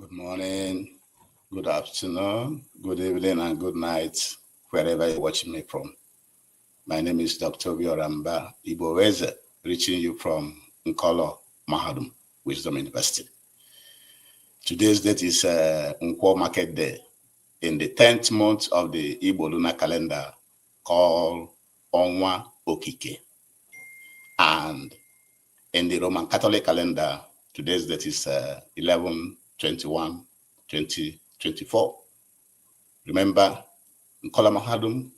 Good morning, good afternoon, good evening, and good night, wherever you're watching me from. My name is Dr. Bioramba Iboweze, reaching you from Nkolo Mahadum, Wisdom University. Today's date is Nkwo Market Day in the 10th month of the Igbo lunar calendar called Onwa Okike. And in the Roman Catholic calendar, today's date is 11/21/2024. Remember, Nkolo Mahadum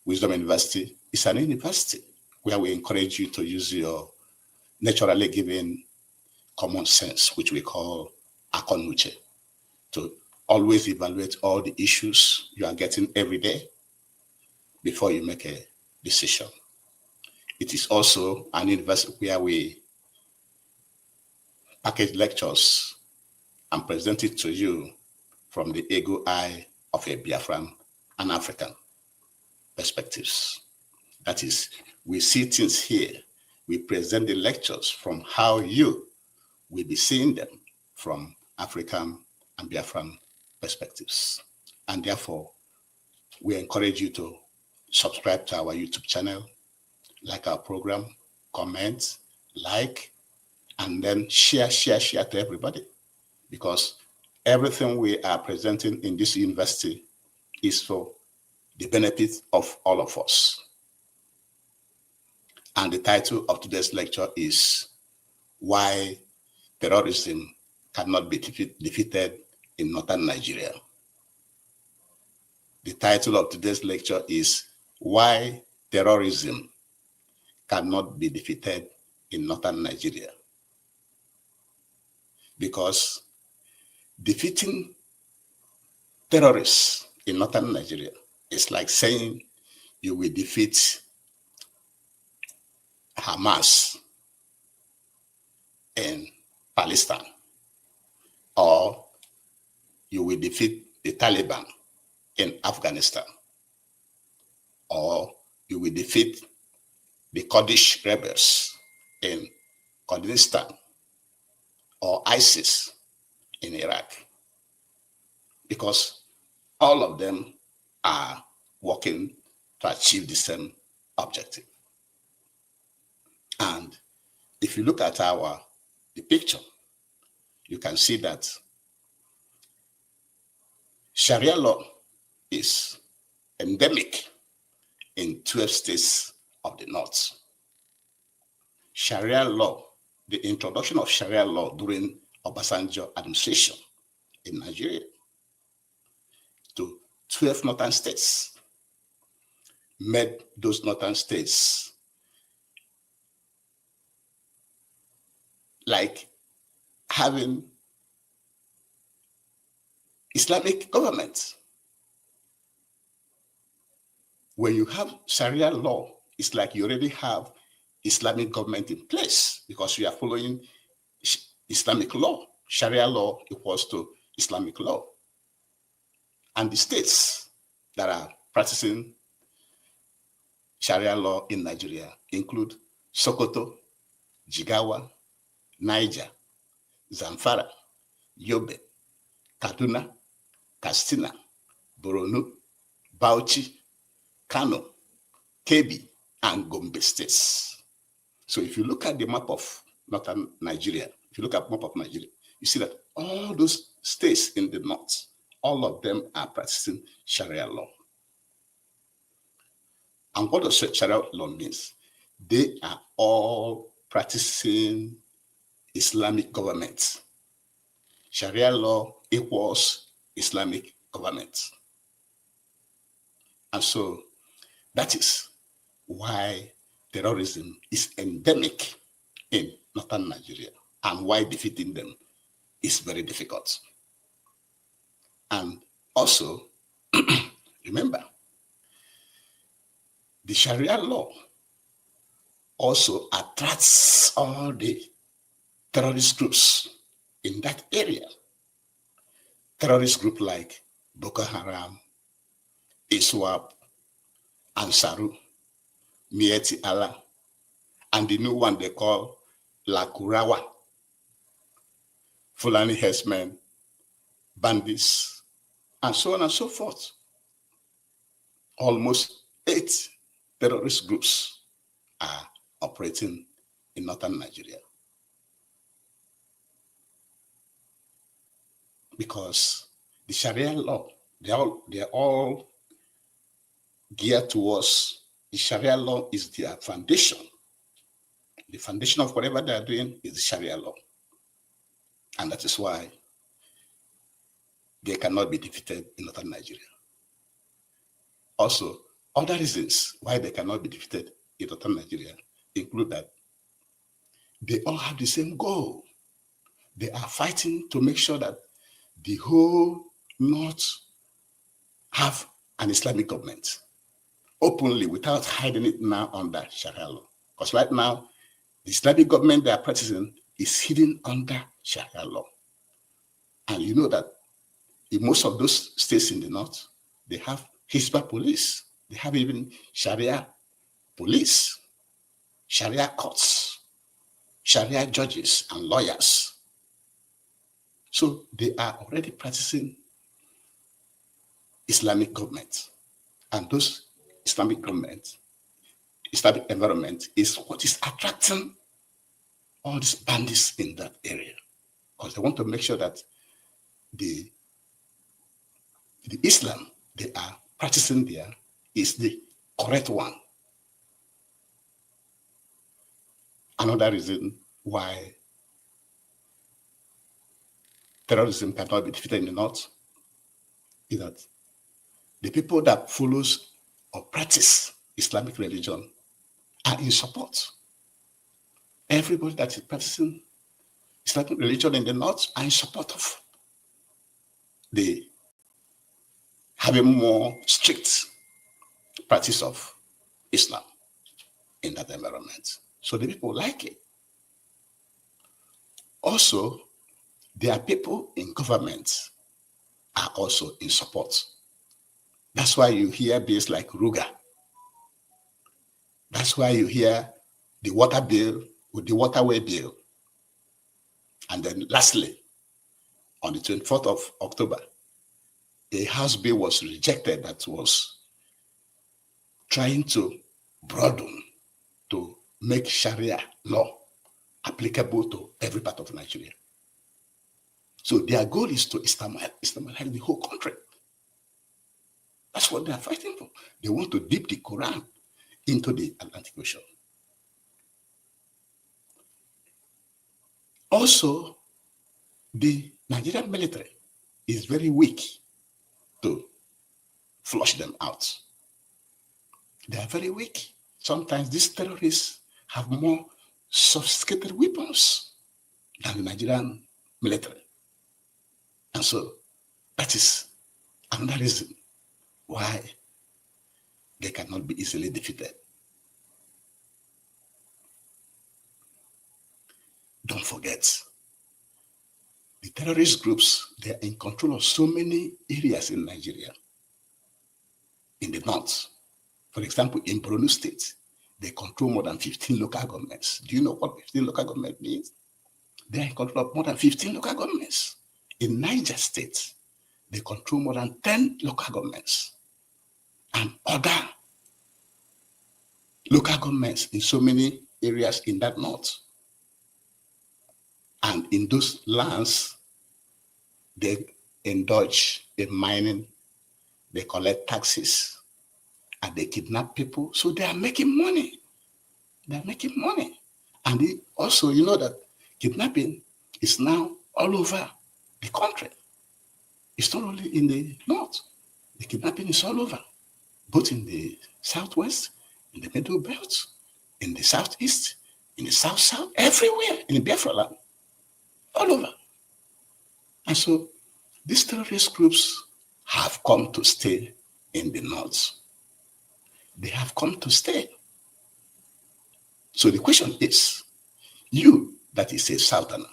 Wisdom University is an university where we encourage you to use your naturally given common sense, which we call akonuche, to always evaluate all the issues you are getting every day before you make a decision. It is also an university where we package lectures and present it to you from the ego eye of a Biafran and African perspectives. That is, we see things here, we present the lectures from how you will be seeing them from African and Biafran perspectives. And therefore, we encourage you to subscribe to our YouTube channel, like our program, comment, like, and then share to everybody. Because everything we are presenting in this university is for the benefit of all of us. And the title of today's lecture is Why Terrorism Cannot Be Defeated in Northern Nigeria. The title of today's lecture is Why Terrorism Cannot Be Defeated in Northern Nigeria. Because defeating terrorists in Northern Nigeria is like saying you will defeat Hamas in Palestine, or you will defeat the Taliban in Afghanistan, or you will defeat the Kurdish rebels in Kurdistan, or ISIS in Iraq, because all of them are working to achieve the same objective. And if you look at the picture, you can see that Sharia law is endemic in 12 states of the north. Sharia law, the introduction of Sharia law during Obasanjo administration in Nigeria to 12 northern states made those northern states like having Islamic government. When you have Sharia law, it's like you already have Islamic government in place because you are following Islamic law. Sharia law equals to Islamic law. And the states that are practicing Sharia law in Nigeria include Sokoto, JIGAWA, Niger, ZAMFARA, YOBE, KADUNA, KATSINA, BORNO, BAUCHI, KANO, KEBBI, and GOMBE states. So if you look at the map of northern Nigeria, you see that all those states in the north, all of them are practicing Sharia law. And what does Sharia law means? They are all practicing Islamic government. Sharia law equals Islamic government. And so that is why terrorism is endemic in northern Nigeria and why defeating them is very difficult. And also, remember, the Sharia law also attracts all the terrorist groups in that area. Terrorist groups like Boko Haram, ISWAP, Ansaru, Mieti Allah, and the new one they call Lakurawa, Fulani herdsmen, bandits, and so on and so forth. Almost 8 terrorist groups are operating in northern Nigeria. Because the Sharia law, they're all geared towards the Sharia law is their foundation. The foundation of whatever they are doing is the Sharia law. And that is why they cannot be defeated in northern Nigeria. Also, other reasons why they cannot be defeated in northern Nigeria include that they all have the same goal. They are fighting to make sure that the whole North have an Islamic government openly without hiding it now under Sharia law. Because right now, the Islamic government they are practicing is hidden under Sharia law. And you know that in most of those states in the North, they have Hisbah police. They have even Sharia police, Sharia courts, Sharia judges and lawyers. So they are already practicing Islamic government. And those Islamic government, Islamic environment is what is attracting all these bandits in that area. Because they want to make sure that the Islam they are practicing there is the correct one. Another reason why terrorism cannot be defeated in the North is that the people that follows or practice Islamic religion are in support. Everybody that is practicing Islamic religion in the North are in support of the having more strict practice of Islam in that environment. So the people like it. Also, there are people in government are also in support. That's why you hear bills like Ruga. That's why you hear the water bill with the waterway bill. And then lastly, on the 24th of October, a House bill was rejected that was trying to broaden to make Sharia law applicable to every part of Nigeria. So their goal is to Islamize the whole country. That's what they are fighting for. They want to dip the Quran into the Atlantic Ocean. Also, the Nigerian military is very weak to flush them out. They are very weak. Sometimes these terrorists have more sophisticated weapons than the Nigerian military. And so that is another reason why they cannot be easily defeated. Don't forget, the terrorist groups, they are in control of so many areas in Nigeria. In the North, for example, in BORNO State, they control more than 15 local governments. Do you know what 15 local government means? They are in control of more than 15 local governments. In Niger State, they control more than 10 local governments and other local governments in so many areas in that North. And in those lands, they indulge in mining, they collect taxes, and they kidnap people. So they are making money. They are making money. And also, you know that kidnapping is now all over the country. It's not only in the North. The kidnapping is all over, both in the Southwest, in the Middle Belt, in the Southeast, in the South, everywhere, in the Biafra land, all over. And so these terrorist groups have come to stay in the North. They have come to stay. So the question is, you that is a Southerner,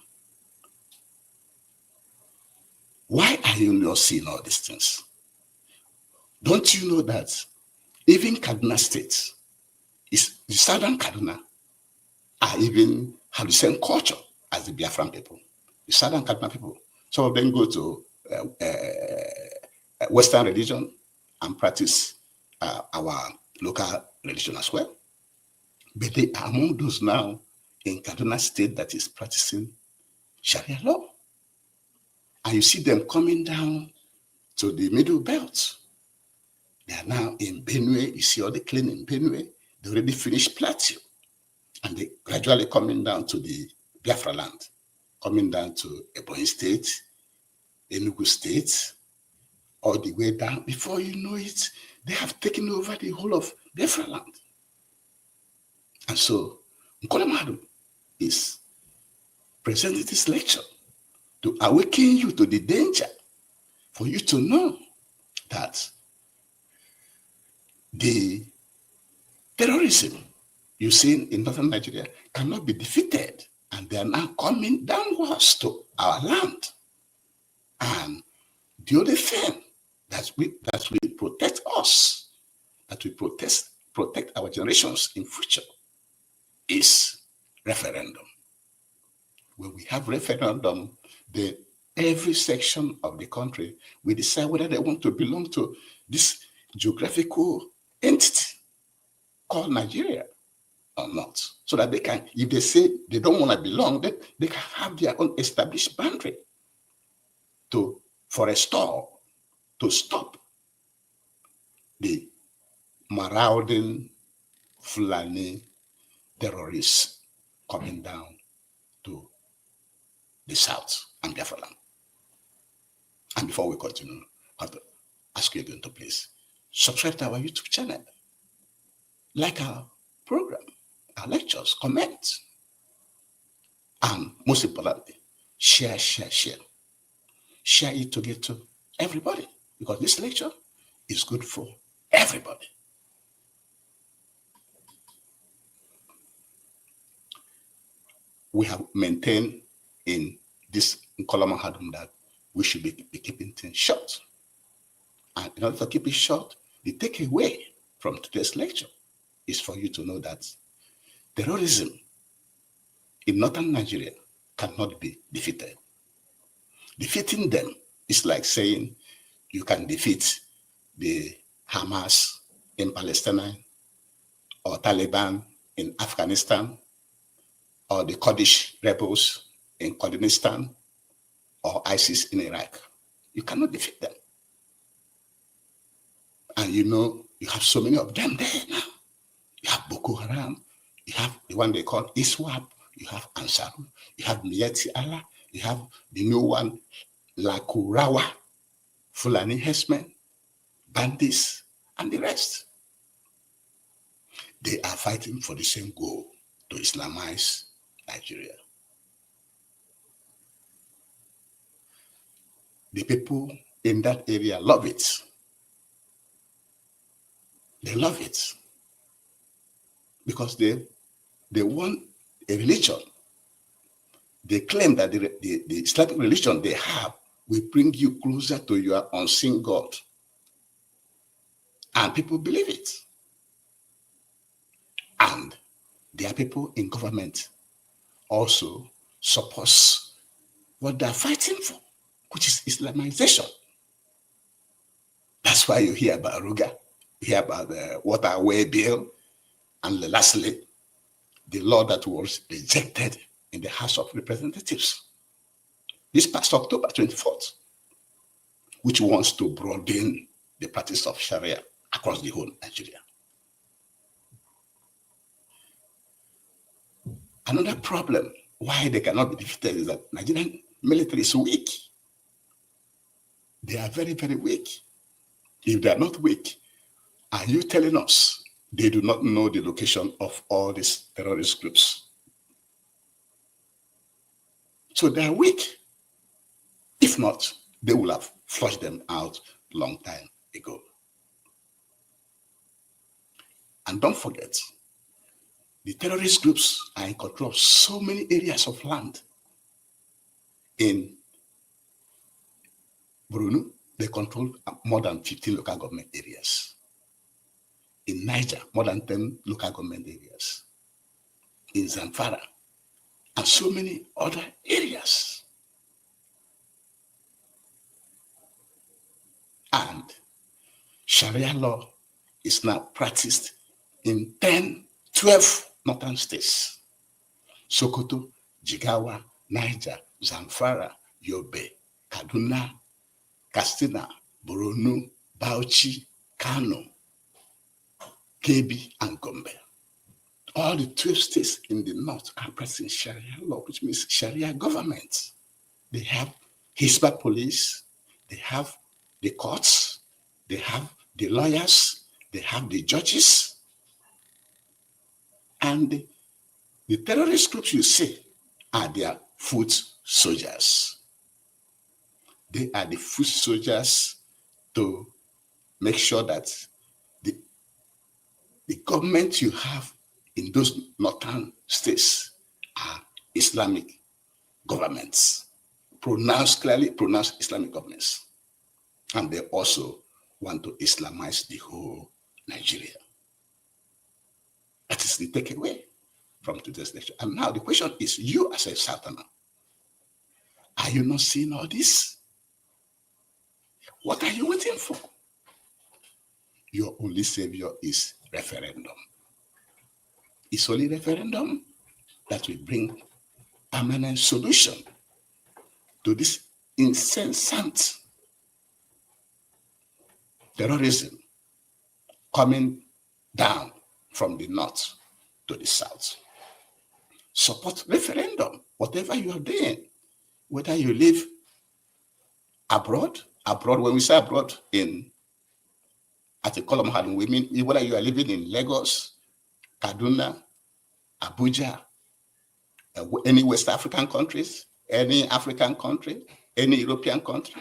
why are you not seeing all these things? Don't you know that even Kaduna State, is the Southern Kaduna, are even have the same culture as the Biafran people? The Southern Kaduna people, some of them go to Western religion and practice our local religion as well. But they are among those now in Kaduna State that is practicing Sharia law. And you see them coming down to the middle belt. They are now in Benue. You see all the clean in Benue. They already finished Plateau. And they gradually coming down to the Biafra land, coming down to Ebonyi State, Enugu State, all the way down. Before you know it, they have taken over the whole of Biafra land. And so, Nkolamadu is presenting this lecture to awaken you to the danger, for you to know that the terrorism you see in northern Nigeria cannot be defeated, and they are now coming downwards to our land. And the only thing that will protect us, that will protect our generations in future, is referendum. When we have referendum, then every section of the country will decide whether they want to belong to this geographical entity called Nigeria or not. So that they can, if they say they don't want to belong, then they can have their own established boundary for a store to stop the marauding Fulani terrorists coming down to the south and Biafra land. And before we continue, I have to ask you again to please subscribe to our YouTube channel, like our program, our lectures, comment, and most importantly, share. Share it to get to everybody, because this lecture is good for everybody. We have maintained in this Nkolama Hadum that we should be keeping things short. And in order to keep it short, the takeaway from today's lecture is for you to know that terrorism in northern Nigeria cannot be defeated. Defeating them is like saying you can defeat the Hamas in Palestine, or Taliban in Afghanistan, or the Kurdish rebels in Kurdistan, or ISIS in Iraq. You cannot defeat them. And you know, you have so many of them there now. You have Boko Haram, you have the one they call ISWAP, you have Ansaru, you have Miyetti Allah, you have the new one, Lakurawa, Fulani herdsmen, bandits, and the rest. They are fighting for the same goal, to Islamize Nigeria. The people in that area love it. They love it because they want a religion. They claim that the Islamic religion they have will bring you closer to your unseen God. And people believe it. And there are people in government also supports what they're fighting for, which is Islamization. That's why you hear about Ruga, you hear about the Waterway Bill, and lastly, the law that was rejected in the House of Representatives this past October 24th, which wants to broaden the practice of Sharia across the whole Nigeria. Another problem why they cannot be defeated is that Nigerian military is weak. They are very, very weak. If they are not weak, are you telling us they do not know the location of all these terrorist groups? So they are weak. If not, they will have flushed them out long time ago. And don't forget, the terrorist groups are in control of so many areas of land. In BORNO, they control more than 15 local government areas. In Niger, more than 10 local government areas. In ZAMFARA, and so many other areas. Sharia law is now practiced in 10, 12 northern states. Sokoto, Jigawa, Niger, ZAMFARA, YOBE, KADUNA, KATSINA, BORNO, BAUCHI, KANO, KEBBI, and GOMBE. All the 12 states in the north are practicing Sharia law, which means Sharia government. They have Hisba police, they have the courts, they have the lawyers, they have the judges, and the terrorist groups you see are their foot soldiers. They are the foot soldiers to make sure that the government you have in those northern states are Islamic governments, clearly pronounced Islamic governments. And they also want to Islamize the whole Nigeria. That is the takeaway from today's lecture. And now the question is, you as a Southerner, are you not seeing all this? What are you waiting for? Your only savior is referendum. It's only referendum that will bring permanent solution to this incessant terrorism coming down from the north to the south. Support referendum, whatever you are doing, whether you live abroad, when we say abroad at the column heading, we mean whether you are living in Lagos, Kaduna, Abuja, any West African countries, any African country, any European country,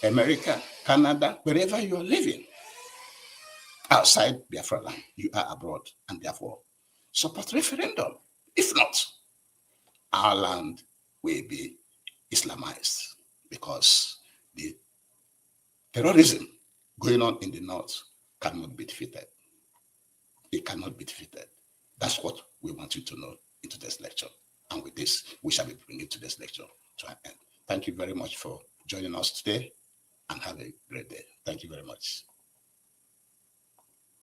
America, Canada, wherever you are living, outside Biafra land, you are abroad, and therefore support referendum. If not, our land will be Islamized, because the terrorism going on in the north cannot be defeated. It cannot be defeated. That's what we want you to know in today's lecture. And with this, we shall be bringing today's lecture to an end. Thank you very much for joining us today, and have a great day. Thank you very much.